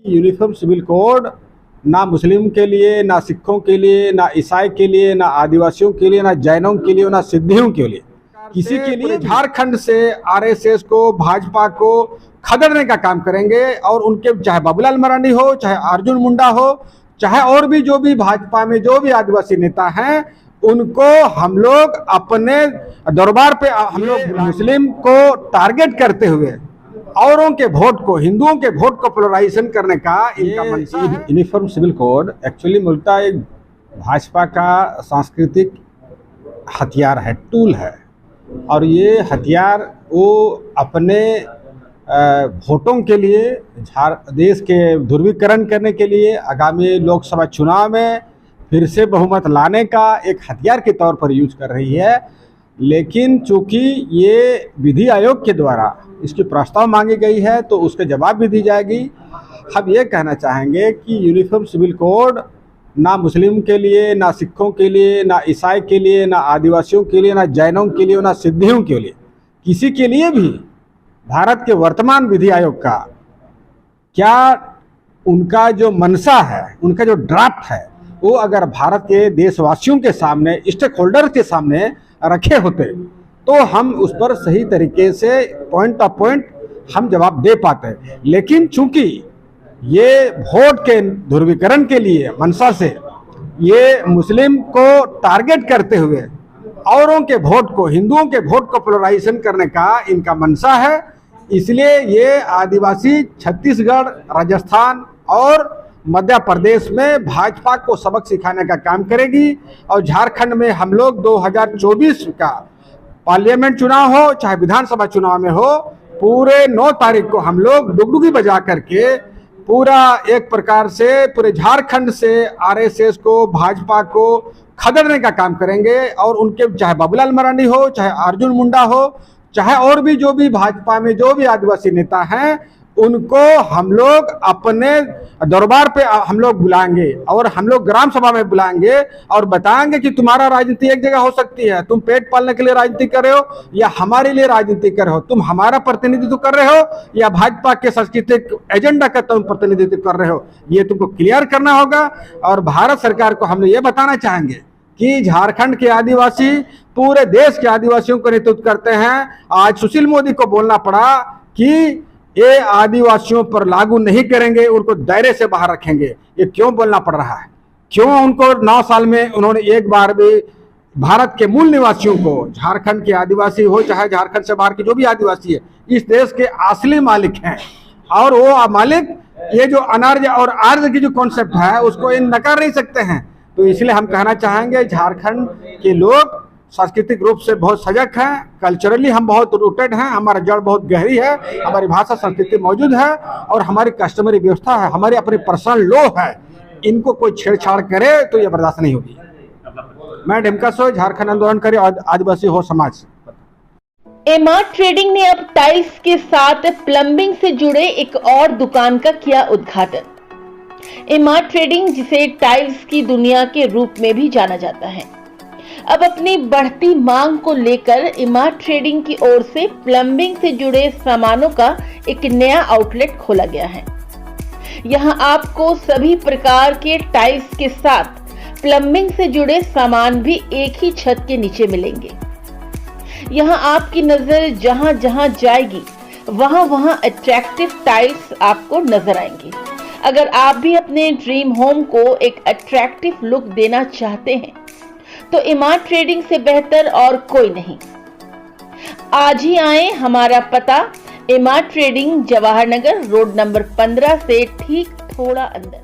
Uniform civil code ना मुस्लिम के लिए, ना सिखों के लिए, ना ईसाई के लिए, ना आदिवासियों के लिए, ना जैनों के लिए, ना सिद्धियों के लिए, किसी के लिए झारखंड से आरएसएस को, भाजपा को खदेड़ने का काम करेंगे। और उनके चाहे बाबूलाल मरांडी हो, चाहे अर्जुन मुंडा हो, चाहे और भी जो भी भाजपा में जो भी आदिवासी नेता हैं, उनको हम लोग अपने दरबार पे हम लोग मुस्लिम को टारगेट करते हुए औरों के वोट को, हिंदुओं के वोट को पोलराइजेशन करने का इनका मंशा है। यूनिफॉर्म सिविल कोड एक्चुअली मूलतः एक भाजपा का सांस्कृतिक हथियार है, टूल है। और ये हथियार वो अपने वोटों के लिए, देश के ध्रुवीकरण करने के लिए, आगामी लोकसभा चुनाव में फिर से बहुमत लाने का एक हथियार के तौर पर यूज कर रही है। लेकिन चूंकि ये विधि आयोग के द्वारा इसकी प्रस्ताव मांगी गई है तो उसके जवाब भी दी जाएगी। हम ये कहना चाहेंगे कि यूनिफॉर्म सिविल कोड ना मुस्लिम के लिए, ना सिखों के लिए, ना ईसाई के लिए, ना आदिवासियों के लिए, ना जैनों के लिए, ना सिद्धियों के लिए, किसी के लिए भी भारत के वर्तमान विधि आयोग का क्या उनका जो मंशा है, उनका जो ड्राफ्ट है, वो अगर भारत के देशवासियों के सामने, स्टेक होल्डर के सामने रखे होते तो हम उस पर सही तरीके से पॉइंट ऑफ पॉइंट हम जवाब दे पाते। लेकिन चूंकि ये वोट के ध्रुवीकरण के लिए मंशा से ये मुस्लिम को टारगेट करते हुए औरों के वोट को, हिंदुओं के वोट को पोलराइजेशन करने का इनका मंशा है, इसलिए ये आदिवासी छत्तीसगढ़, राजस्थान और मध्य प्रदेश में भाजपा को सबक सिखाने का काम करेगी। और झारखंड में हम लोग 2024 का पार्लियामेंट चुनाव हो चाहे विधानसभा चुनाव में हो, पूरे 9 तारीख को हम लोग डुगडुगी बजा करके पूरा एक प्रकार से पूरे झारखंड से आरएसएस को, भाजपा को खदेड़ने का काम करेंगे। और उनके चाहे बाबूलाल मरांडी हो, चाहे अर्जुन मुंडा हो, चाहे और भी जो भी भाजपा में जो भी आदिवासी नेता हैं, उनको हम लोग अपने दरबार पे हम लोग बुलाएंगे और हम लोग ग्राम सभा में बुलाएंगे और बताएंगे कि तुम्हारा राजनीति एक जगह हो सकती है, तुम पेट पालने के लिए राजनीति कर रहे हो या हमारे लिए राजनीति कर रहे हो, तुम हमारा प्रतिनिधित्व कर रहे हो या भाजपा के सांस्कृतिक एजेंडा का तुम प्रतिनिधित्व कर रहे हो, ये तुमको क्लियर करना होगा। और भारत सरकार को हम ये बताना चाहेंगे कि झारखंड के आदिवासी पूरे देश के आदिवासियों को नेतृत्व करते हैं। आज सुशील मोदी को बोलना पड़ा कि ये आदिवासियों पर लागू नहीं करेंगे, उनको दायरे से बाहर रखेंगे। ये क्यों बोलना पड़ रहा है? क्यों उनको 9 साल में उन्होंने एक बार भी भारत के मूल निवासियों को, झारखंड के आदिवासी हो चाहे झारखंड से बाहर के जो भी आदिवासी है, इस देश के असली मालिक हैं। और वो मालिक ये जो अनार्य और आर्य की जो कॉन्सेप्ट है उसको ये नकार नहीं सकते हैं। तो इसलिए हम कहना चाहेंगे झारखंड के लोग सांस्कृतिक रूप से बहुत सजग हैं, कल्चरली हम बहुत रूटेड हैं, हमारा जड़ बहुत गहरी है, हमारी भाषा संस्कृति मौजूद है और हमारी कस्टमरी व्यवस्था है, हमारी अपनी पर्सनल लॉ है। इनको कोई छेड़छाड़ करे तो ये बर्दाश्त नहीं होगी। मैं ढिमका सोय, झारखंड आंदोलनकारी आदिवासी हो समाज। एमार्ट ट्रेडिंग ने अब टाइल्स के साथ प्लम्बिंग से जुड़े एक और दुकान का किया उद्घाटन। एमार्ट ट्रेडिंग, जिसे टाइल्स की दुनिया के रूप में भी जाना जाता है, अब अपनी बढ़ती मांग को लेकर एमार्ट ट्रेडिंग की ओर से प्लम्बिंग से जुड़े सामानों का एक नया आउटलेट खोला गया है। यहां आपको सभी प्रकार के टाइल्स के साथ प्लम्बिंग से जुड़े सामान भी एक ही छत के नीचे मिलेंगे। यहां आपकी नजर जहां जहां जाएगी वहां वहां अट्रैक्टिव टाइल्स आपको नजर आएंगे। अगर आप भी अपने ड्रीम होम को एक अट्रैक्टिव लुक देना चाहते हैं तो एमार्ट ट्रेडिंग से बेहतर और कोई नहीं। आज ही आए। हमारा पता एमार्ट trading, Jawahar Nagar road number 15 से ठीक थोड़ा अंदर।